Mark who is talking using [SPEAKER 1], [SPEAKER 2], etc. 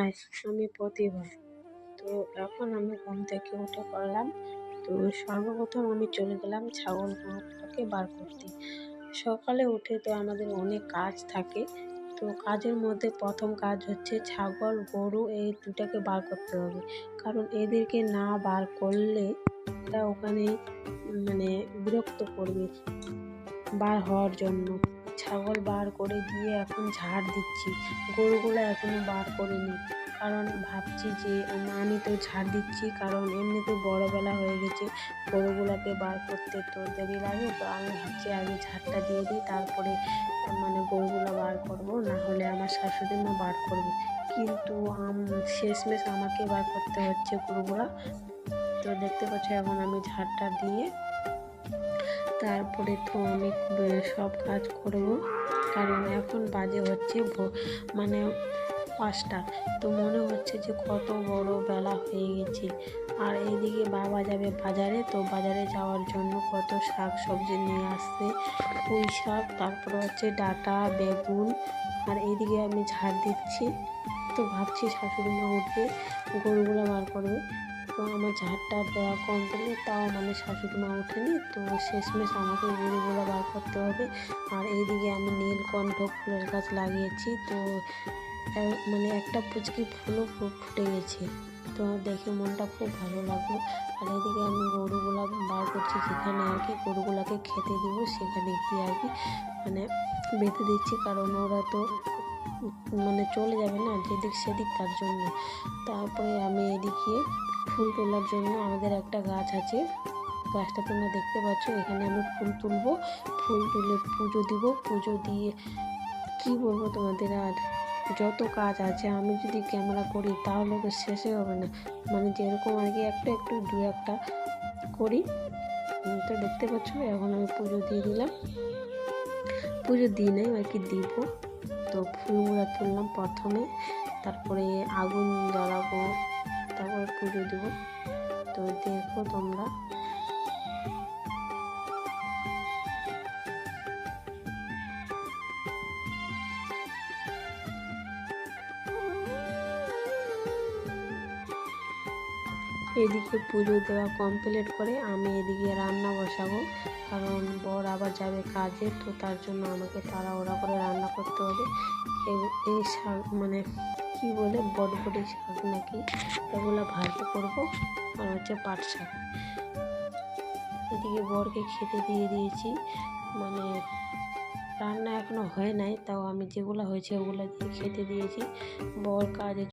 [SPEAKER 1] High, আমি প্রতিভা। তো এখন আমি ঘুম থেকে উঠে পড়লাম। তো সর্বপ্রথম আমি চলে গেলাম ছাগলগুলোকে বার করতে। সকালে উঠে তো আমাদের অনেক কাজ থাকে। তো কাজের মধ্যে প্রথম কাজ হচ্ছে ছাগল, গরু এই দুটাকে বার করতে হবে। কারণ এদেরকে না বার করলে এরা ওখানে মানে বিরক্ত করবে বার হওয়ার জন্য। ছাগল বার করে দিয়ে এখন ঝাড় দিচ্ছি। গরুগুলো এখনো বার করিনি, কারণ ভাবছি যে আমি তো ঝাড় দিচ্ছি, কারণ এমনিতে বড়বেলা হয়ে গেছে, গরুগুলোকে বার করতে তো দেরি লাগে। তো আমি ভাবছি আগে ঝাড়টা দিয়ে দিই, তারপরে গরুগুলো বার করব, না হলে আমার শাশুড়ি মা বার করবে। কিন্তু শেষমেশ আমাকে বার করতে হচ্ছে গরুগুলো। তো দেখতে পাচ্ছ এখন আমি ঝাড়টা দিয়ে তারপরে তো আমি সব কাজ করব। কারণ এখন বাজে হচ্ছে 5টা। তো মনে হচ্ছে যে কত বড় বেলা হয়ে গেছে। আর এইদিকে বাবা যাবে বাজারে, তো বাজারে যাওয়ার জন্য কত শাক সবজি নিয়ে আসছে, পুঁই শাক, তারপরে হচ্ছে ডাঁটা, বেগুন। আর এইদিকে আমি ঝাড় দিচ্ছি। তো ভাবছি শাশুড়ি মা উঠবে, গরুগুলো বার করবে। তো আমার ঝাড়টা দেওয়া কমপ্লিট, তাও শাশুড়ি মা ওঠেনি। তো শেষমেশ আমাকে গরুগুলো বার করতে হবে। আর এইদিকে আমি নীলকণ্ঠ ফুলের গাছ লাগিয়েছি। তো একটা পুচকি ফুলও ফুটে গেছে। তো দেখে মনটা খুব ভালো লাগলো। আর এদিকে আমি গরুগুলা বার করছি, যেখানে আর কি গরুগুলাকে খেতে দিব সেখানে গিয়ে আর কি বেঁধে দিচ্ছি, কারণ ওরা তো চলে যাবে না যেদিক সেদিক, তার জন্য। তারপরে আমি এদিকে ফুল তোলার জন্য আমাদের একটা গাছ আছে, গাছটা তোমরা দেখতে পাচ্ছ। এখানে আমি ফুল তুলবো, ফুল তুলে পুজো দিব। পুজো দিয়ে কি বলবো তোমাদের, আর যত কাজ আছে আমি যদি ক্যামেরা করি তাহলে তো শেষে হবে না। যেরকম আর কি একটু দু একটা করি। তো দেখতে পাচ্ছ এখন আমি পুজো দিয়ে দিলাম, পুজো দিই নাই আর কি দিব। তো ফুলগুলো তুললাম প্রথমে, তারপরে আগুন জ্বালাবো, তারপরে পুজো দেবো। তো দেখো তোমরা। এদিকে পুজো দেওয়া কমপ্লিট করে আমি এদিকে রান্না বসাবো, কারণ বর আবার যাবে কাজে। তো তার জন্য আমাকে তাড়াহুড়া করে রান্না করতে হবে। এই শাক কি বলে বটবটি শাক নাকি, এগুলো ভাজা করবো। আর হচ্ছে পাট শাক। এদিকে বরকে খেতে দিয়ে দিয়েছি, রান্না এখনো হয় নাই, তাও আমি যেগুলো হয়েছে ওগুলো দিয়ে খেতে দিয়েছি। বর কাজে